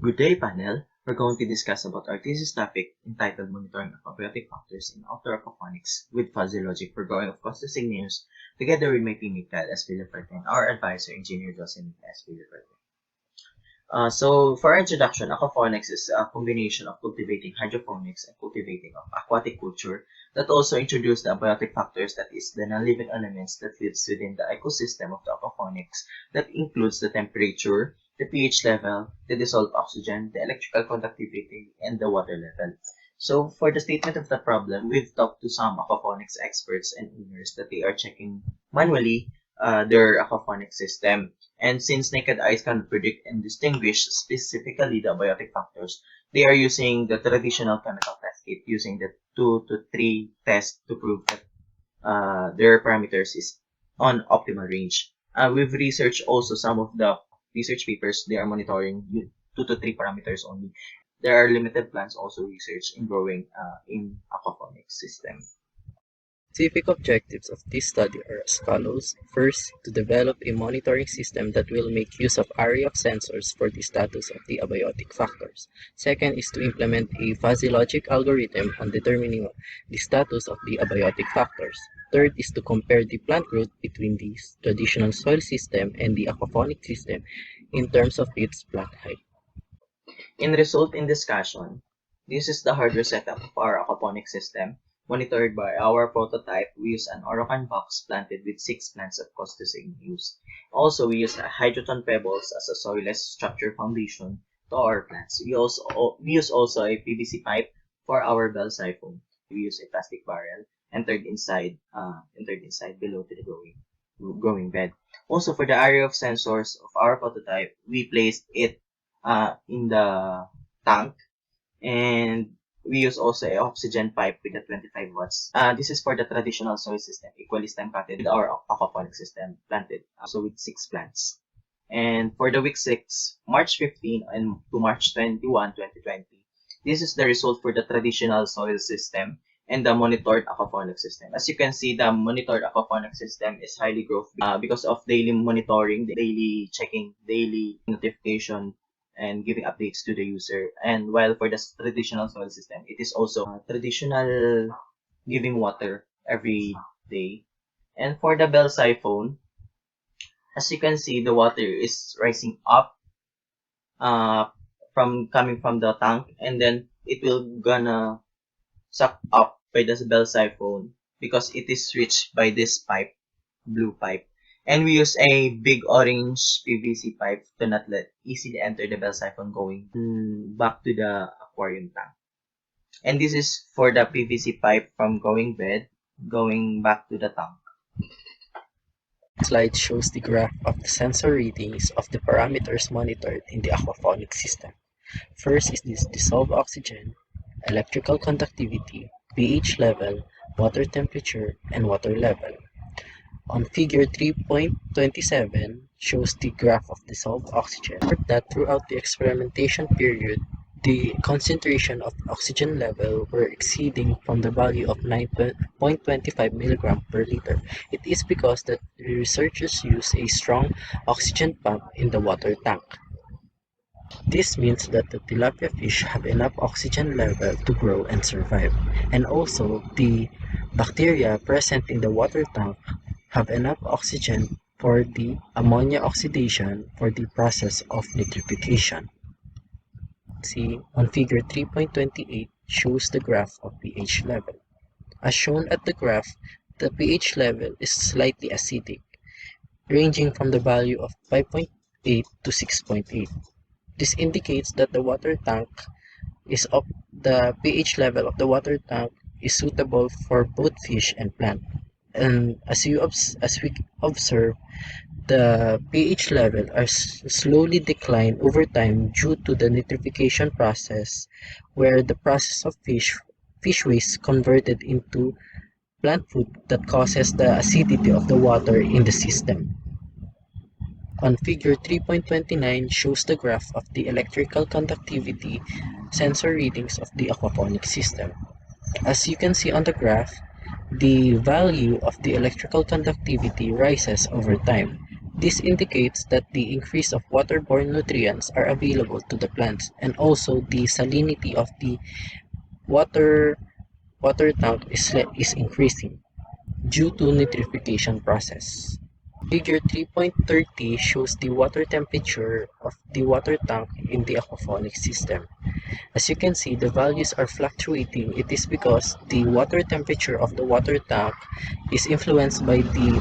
Good day, panel. We're going to discuss about our thesis topic entitled Monitoring of Abiotic Factors in Outdoor Aquaponics with Fuzzy Logic for growing of costing news, together with my teammate Kyle S. Villaferte and our advisor, Engineer Jocelyn S. Villaferte. So, for our introduction, aquaponics is a combination of cultivating hydroponics and cultivating of aquatic culture that also introduce the abiotic factors, that is, the non-living elements that lives within the ecosystem of the aquaponics, that includes the temperature, the pH level, the dissolved oxygen, the electrical conductivity, and the water level. So, for the statement of the problem, we've talked to some aquaponics experts and owners that they are checking manually their aquaponics system. And since naked eyes can predict and distinguish specifically the abiotic factors, they are using the traditional chemical test kit, using the 2 to 3 tests to prove that their parameters is on optimal range. We've researched also some of the research papers. They are monitoring 2 to 3 parameters only. There are limited plants also researched in growing in aquaponics system. Specific objectives of this study are as follows. First, to develop a monitoring system that will make use of array of sensors for the status of the abiotic factors. Second is to implement a fuzzy logic algorithm on determining the status of the abiotic factors. Third is to compare the plant growth between the traditional soil system and the aquaponic system in terms of its plant height. In result in discussion, this is the hardware setup of our aquaponic system. Monitored by our prototype, we use an Orocan box planted with 6 plants of costing use. Also, we use hydroton pebbles as a soilless structure foundation to our plants. We use also a PVC pipe for our bell siphon. We use a plastic barrel entered inside below to the growing bed. Also, for the array of sensors of our prototype, we placed it in the tank, and we use also an oxygen pipe with a 25 watts. This is for the traditional soil system, equally stem potted with our aquaponic system planted, so with 6 plants. And for the week 6, March 15 and to March 21, 2020, this is the result for the traditional soil system and the monitored aquaponic system. As you can see, the monitored aquaponic system is highly growth because of daily monitoring, daily checking, daily notification, and giving updates to the user. And while for the traditional soil system, it is also traditional giving water every day. And for the bell siphon, as you can see, the water is rising up from coming from the tank, and then it will gonna suck up by the bell siphon because it is reached by this pipe, blue pipe. And we use a big orange PVC pipe to not let easily enter the bell siphon going back to the aquarium tank. And this is for the PVC pipe from going bed, going back to the tank. This slide shows the graph of the sensor readings of the parameters monitored in the aquaponic system. First is this dissolved oxygen, electrical conductivity, pH level, water temperature, and water level. On figure 3.27 shows the graph of dissolved oxygen. That throughout the experimentation period, the concentration of oxygen level were exceeding from the value of 9.25 mg per liter. It is because that the researchers use a strong oxygen pump in the water tank. This means that the tilapia fish have enough oxygen level to grow and survive, and also the bacteria present in the water tank have enough oxygen for the ammonia oxidation for the process of nitrification. See, on figure 3.28 shows the graph of pH level. As shown at the graph, the pH level is slightly acidic, ranging from the value of 5.8 to 6.8. This indicates that the water tank is up. The pH level of the water tank is suitable for both fish and plant. And as we observe, the pH level are slowly decline over time due to the nitrification process, where the process of fish waste converted into plant food that causes the acidity of the water in the system. On figure 3.29 shows the graph of the electrical conductivity sensor readings of the aquaponic system. As you can see on the graph, the value of the electrical conductivity rises over time, This indicates that the increase of waterborne nutrients are available to the plants, and also the salinity of the water water tank is increasing due to nitrification process. Figure 3.30 shows the water temperature of the water tank in the aquaponics system. As you can see, the values are fluctuating. It is because the water temperature of the water tank is influenced by the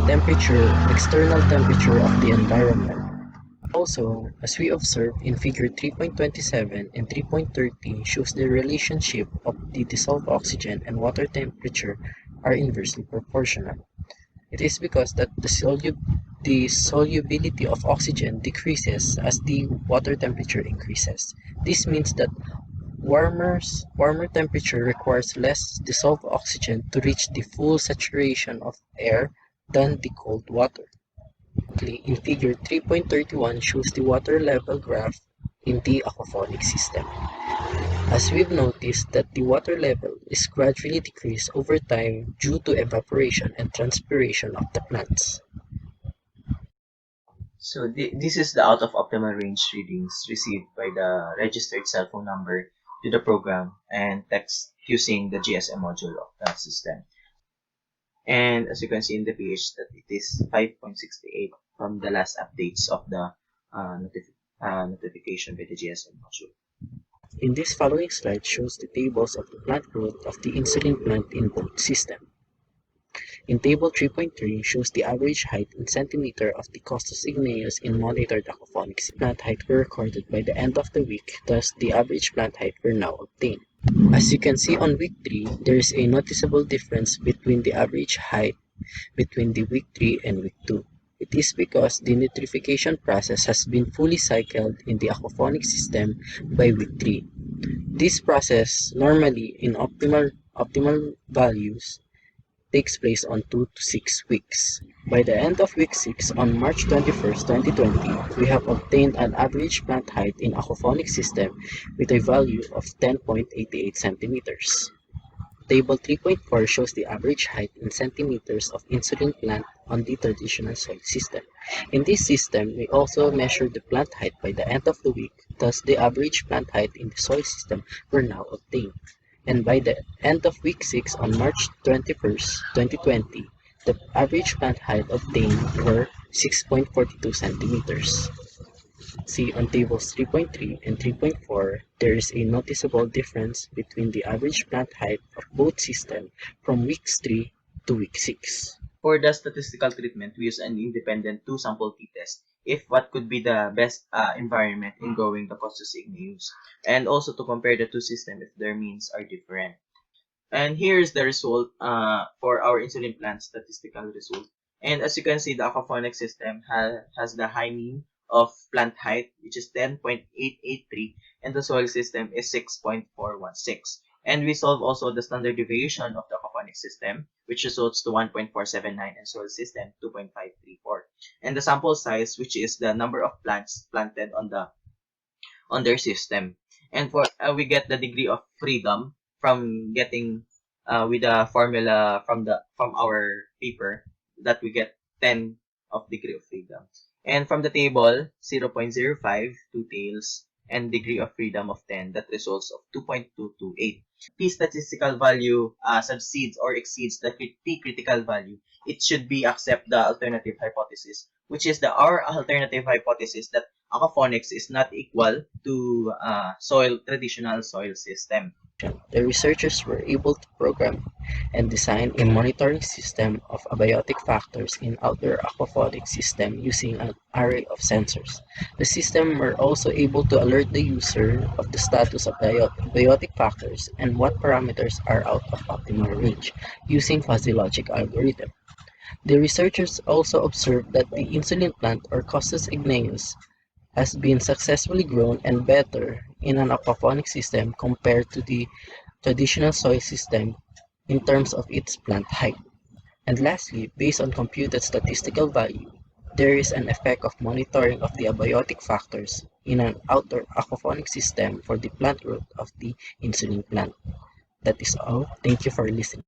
external temperature of the environment. Also, as we observe in figure 3.27 and 3.30 shows the relationship of the dissolved oxygen and water temperature are inversely proportional. It is because that the solubility of oxygen decreases as the water temperature increases. This means that warmer temperature requires less dissolved oxygen to reach the full saturation of air than the cold water. In figure 3.31 shows the water level graph in the aquaponic system. As we've noticed that the water level is gradually decreased over time due to evaporation and transpiration of the plants. So this is the out of optimal range readings received by the registered cell phone number to the program and text using the GSM module of the system. And as you can see in the page that it is 5.68 from the last updates of the notification by the GSM module. In this following slide shows the tables of the plant growth of the insulin plant in both systems. In table 3.3 shows the average height in centimeter of the costus igneus in monitored aquaponics. Plant height were recorded by the end of the week, thus the average plant height were now obtained. As you can see on week 3, there is a noticeable difference between the average height between the week 3 and week 2. It is because the nitrification process has been fully cycled in the aquaponic system by week 3. This process, normally in optimal values, takes place on 2 to 6 weeks. By the end of week 6, on March 21st, 2020, we have obtained an average plant height in aquaponic system with a value of 10.88 centimeters. Table 3.4 shows the average height in centimeters of insulin plant on the traditional soil system. In this system, we also measure the plant height by the end of the week, thus the average plant height in the soil system were now obtained. And by the end of week 6 on March 21st, 2020, the average plant height obtained were 6.42 centimeters. See on tables 3.3 and 3.4, there is a noticeable difference between the average plant height of both systems from week 3 to week 6. For the statistical treatment, we use an independent two-sample t-test if what could be the best environment in growing the costus igneus, and also to compare the two systems if their means are different. And here's the result for our insulin plant statistical result. And as you can see, the aquaponic system has the high mean of plant height, which is 10.883, and the soil system is 6.416. And we solve also the standard deviation of the aquaponic system, which results to 1.479, and soil system 2.534. And the sample size, which is the number of plants planted on their system. And for we get the degree of freedom from getting with the formula from our paper that we get 10 of degree of freedom. And from the table, 0.05, 2 tails, and degree of freedom of 10, that results of 2.228. P statistical value subsedes or exceeds the P critical value, it should be accept the alternative hypothesis, which is our alternative hypothesis that aquaponics is not equal to traditional soil system. The researchers were able to program and design a monitoring system of abiotic factors in outdoor aquaponic system using an array of sensors. The system were also able to alert the user of the status of the abiotic factors and what parameters are out of optimal range using fuzzy logic algorithm. The researchers also observed that the insulin plant or Costus igneus has been successfully grown and better in an aquaponic system compared to the traditional soil system in terms of its plant height. And lastly, based on computed statistical value, there is an effect of monitoring of the abiotic factors in an outdoor aquaponic system for the plant growth of the insulin plant. That is all. Thank you for listening.